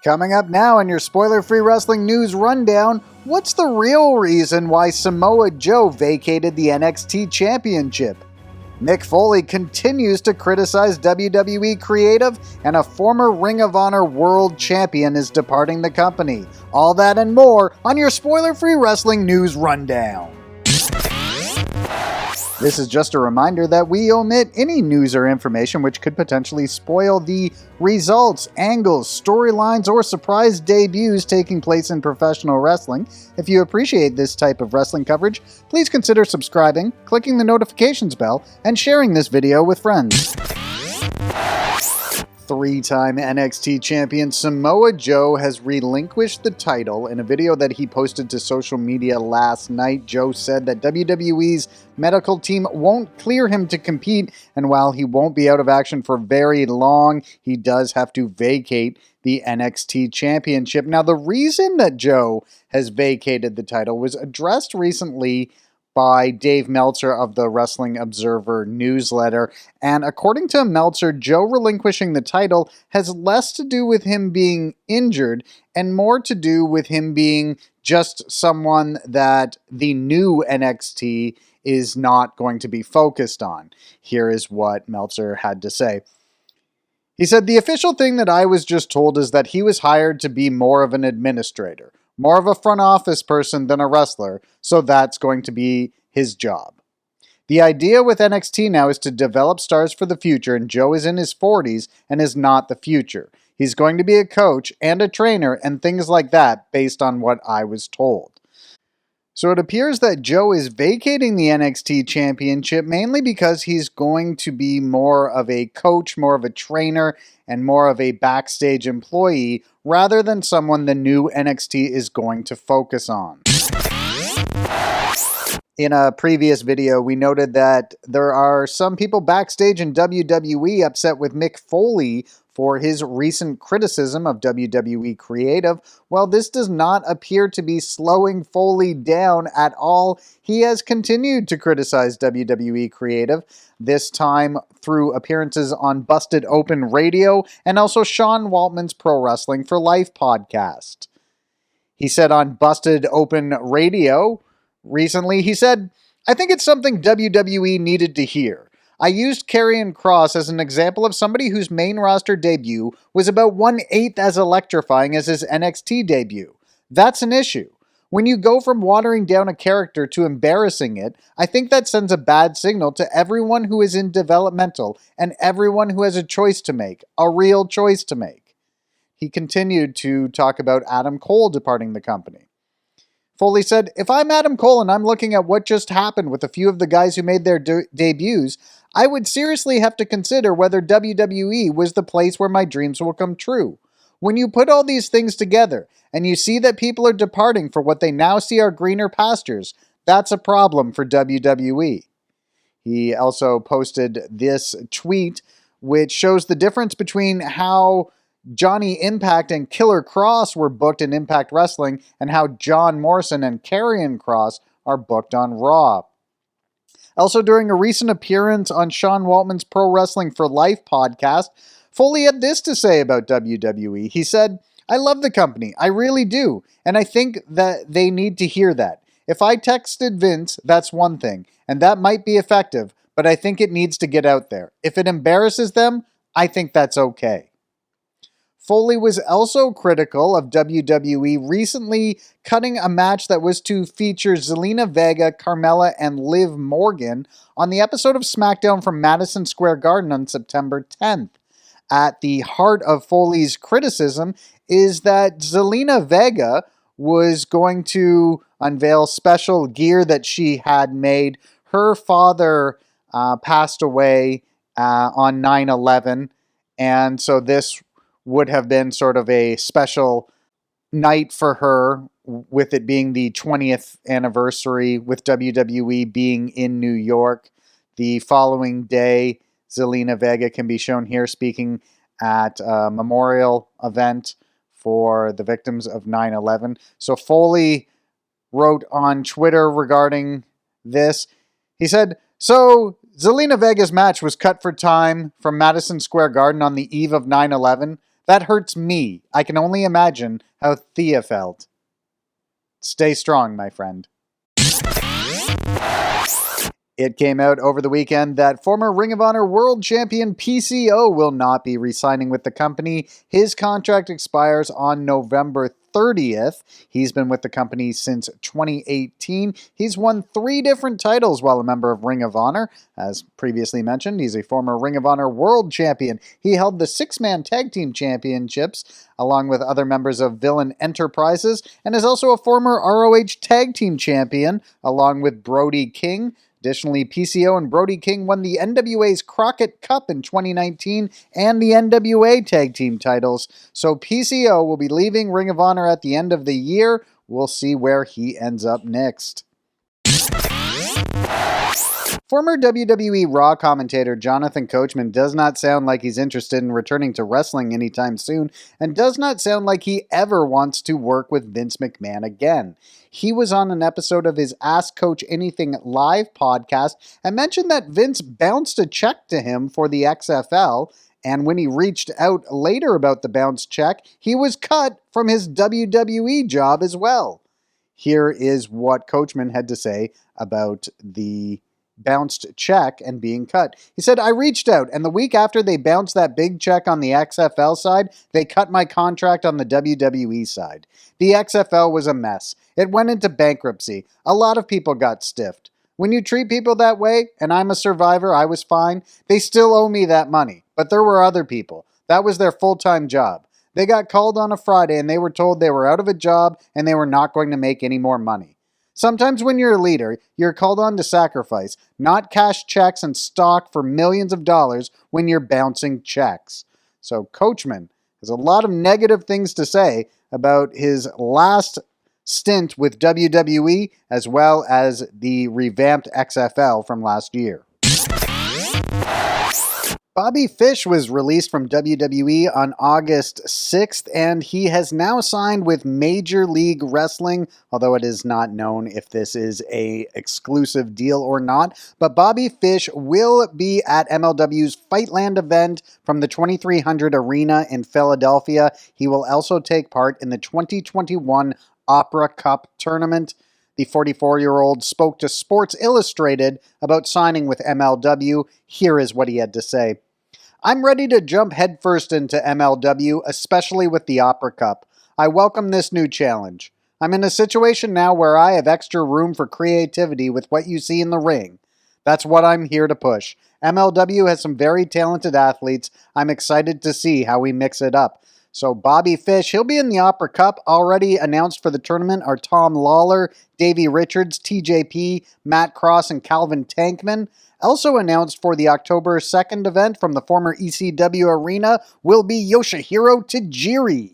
Coming up now in your spoiler-free wrestling news rundown, what's the real reason why Samoa Joe vacated the NXT Championship? Mick Foley continues to criticize WWE creative, and a former Ring of Honor World Champion is departing the company. All that and more on your spoiler-free wrestling news rundown. This is just a reminder that we omit any news or information which could potentially spoil the results, angles, storylines, or surprise debuts taking place in professional wrestling. If you appreciate this type of wrestling coverage, please consider subscribing, clicking the notifications bell, and sharing this video with friends. Three-time NXT champion Samoa Joe has relinquished the title. In a video that he posted to social media last night, Joe said that WWE's medical team won't clear him to compete, and while he won't be out of action for very long, he does have to vacate the NXT championship. Now, the reason that Joe has vacated the title was addressed recently by Dave Meltzer of the Wrestling Observer newsletter. And according to Meltzer, Joe relinquishing the title has less to do with him being injured and more to do with him being just someone that the new NXT is not going to be focused on. Here is what Meltzer had to say. He said, "The official thing that I was just told is that he was hired to be more of an administrator, more of a front office person than a wrestler, so that's going to be his job. The idea with NXT now is to develop stars for the future, and Joe is in his 40s and is not the future. He's going to be a coach and a trainer and things like that based on what I was told." So it appears that Joe is vacating the NXT championship mainly because he's going to be more of a coach, more of a trainer, and more of a backstage employee rather than someone the new NXT is going to focus on. In a previous video, we noted that there are some people backstage in WWE upset with Mick Foley for his recent criticism of WWE creative. Well, this does not appear to be slowing Foley down at all. He has continued to criticize WWE creative, this time through appearances on Busted Open Radio and also Sean Waltman's Pro Wrestling for Life podcast. He said on Busted Open Radio recently, he said, "I think it's something WWE needed to hear. I used Karrion Kross as an example of somebody whose main roster debut was about 1/8 as electrifying as his NXT debut. That's an issue. When you go from watering down a character to embarrassing it, I think that sends a bad signal to everyone who is in developmental and everyone who has a choice to make, a real choice to make." He continued to talk about Adam Cole departing the company. Foley said, "If I'm Adam Cole and I'm looking at what just happened with a few of the guys who made their debuts, I would seriously have to consider whether WWE was the place where my dreams will come true. When you put all these things together and you see that people are departing for what they now see are greener pastures, that's a problem for WWE." He also posted this tweet, which shows the difference between how Johnny Impact and Killer Kross were booked in Impact Wrestling and how John Morrison and Karrion Kross are booked on Raw. Also, during a recent appearance on Sean Waltman's Pro Wrestling for Life podcast, Foley had this to say about WWE. He said, "I love the company, I really do, and I think that they need to hear that. If I texted Vince, that's one thing, and that might be effective, but I think it needs to get out there. If it embarrasses them, I think that's okay." Foley was also critical of WWE recently cutting a match that was to feature Zelina Vega, Carmella, and Liv Morgan on the episode of SmackDown from Madison Square Garden on September 10th. At the heart of Foley's criticism is that Zelina Vega was going to unveil special gear that she had made. Her father passed away on 9/11, and so this would have been sort of a special night for her, with it being the 20th anniversary, with WWE being in New York. The following day, Zelina Vega can be shown here speaking at a memorial event for the victims of 9/11. So Foley wrote on Twitter regarding this. He said, "So Zelina Vega's match was cut for time from Madison Square Garden on the eve of 9/11. That hurts me. I can only imagine how Thea felt. Stay strong, my friend. It came out over the weekend that former Ring of Honor World Champion PCO will not be re-signing with the company. His contract expires on November 30th. He's been with the company since 2018. He's won 3 different titles while a member of Ring of Honor. As previously mentioned, he's a former Ring of Honor World Champion. He held the 6-man Tag Team Championships along with other members of Villain Enterprises, and is also a former ROH Tag Team Champion along with Brody King. Additionally, PCO and Brody King won the NWA's Crockett Cup in 2019 and the NWA Tag Team titles. So PCO will be leaving Ring of Honor at the end of the year. We'll see where he ends up next. Former WWE Raw commentator Jonathan Coachman does not sound like he's interested in returning to wrestling anytime soon, and does not sound like he ever wants to work with Vince McMahon again. He was on an episode of his Ask Coach Anything live podcast and mentioned that Vince bounced a check to him for the XFL, and when he reached out later about the bounced check, he was cut from his WWE job as well. Here is what Coachman had to say about the bounced check and being cut. He said, I reached out, and the week after they bounced that big check on the XFL side, they cut my contract on the WWE side. The XFL was a mess. It went into bankruptcy. A lot of people got stiffed. When you treat people that way, and I'm a survivor, I was fine, they still owe me that money. But there were other people. That was their full-time job. They got called on a Friday and they were told they were out of a job and they were not going to make any more money. Sometimes when you're a leader, you're called on to sacrifice, not cash checks and stock for millions of dollars when you're bouncing checks. So Coachman has a lot of negative things to say about his last stint with WWE as well as the revamped XFL from last year. Bobby Fish was released from WWE on August 6th, and he has now signed with Major League Wrestling, although it is not known if this is an exclusive deal or not. But Bobby Fish will be at MLW's Fightland event from the 2300 Arena in Philadelphia. He will also take part in the 2021 Opera Cup tournament. The 44-year-old spoke to Sports Illustrated about signing with MLW. Here is what he had to say. I'm ready to jump headfirst into MLW, especially with the Opera Cup. I welcome this new challenge. I'm in a situation now where I have extra room for creativity with what you see in the ring. That's what I'm here to push. MLW has some very talented athletes. I'm excited to see how we mix it up. So Bobby Fish, he'll be in the Opera Cup. Already announced for the tournament are Tom Lawler, Davey Richards, TJP, Matt Cross, and Calvin Tankman. Also announced for the October 2nd event from the former ECW arena will be Yoshihiro Tajiri.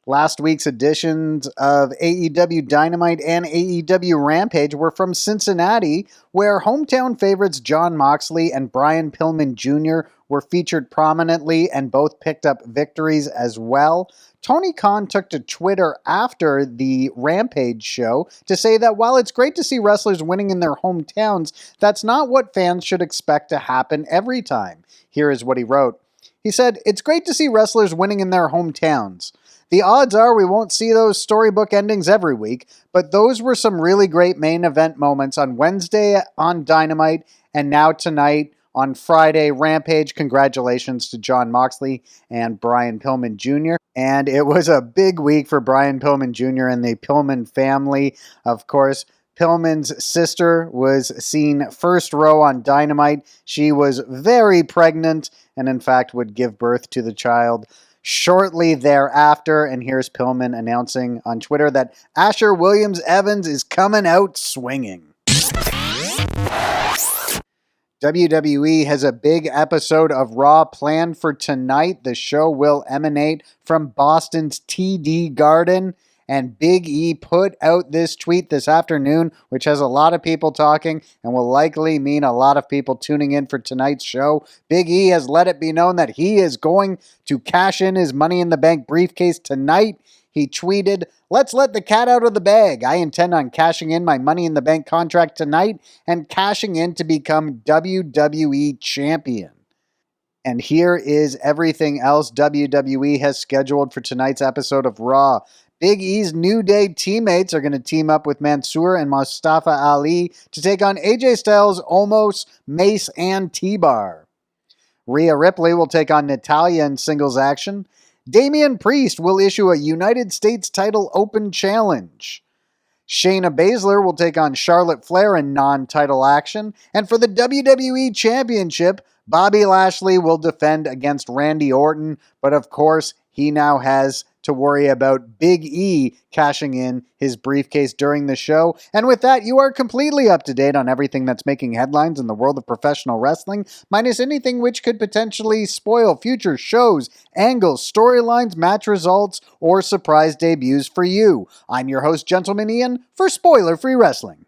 Last week's editions of AEW Dynamite and AEW Rampage were from Cincinnati, where hometown favorites Jon Moxley and Brian Pillman Jr. were featured prominently and both picked up victories as well. Tony Khan took to Twitter after the Rampage show to say that while it's great to see wrestlers winning in their hometowns, that's not what fans should expect to happen every time. Here is what he wrote. He said, "It's great to see wrestlers winning in their hometowns. The odds are we won't see those storybook endings every week, but those were some really great main event moments on Wednesday on Dynamite and now tonight on Friday Rampage. Congratulations to Jon Moxley and Brian Pillman Jr. And it was a big week for Brian Pillman Jr. and the Pillman family. Of course, Pillman's sister was seen first row on Dynamite. She was very pregnant and in fact would give birth to the child shortly thereafter. And here's Pillman announcing on Twitter that Asher Williams Evans is coming out swinging. WWE has a big episode of Raw planned for tonight. The show will emanate from Boston's TD Garden. And Big E put out this tweet this afternoon, which has a lot of people talking and will likely mean a lot of people tuning in for tonight's show. Big E has let it be known that he is going to cash in his Money in the Bank briefcase tonight. He tweeted, "Let's let the cat out of the bag. I intend on cashing in my Money in the Bank contract tonight and cashing in to become WWE champion." And here is everything else WWE has scheduled for tonight's episode of Raw. Big E's New Day teammates are going to team up with Mansoor and Mustafa Ali to take on AJ Styles, Omos, Mace, and T-Bar. Rhea Ripley will take on Natalya in singles action. Damian Priest will issue a United States title open challenge. Shayna Baszler will take on Charlotte Flair in non-title action. And for the WWE Championship, Bobby Lashley will defend against Randy Orton. But of course, he now has to worry about Big E cashing in his briefcase during the show. And with that, you are completely up to date on everything that's making headlines in the world of professional wrestling, minus anything which could potentially spoil future shows, angles, storylines, match results, or surprise debuts for you. I'm your host, Gentleman Ian, for Spoiler Free Wrestling.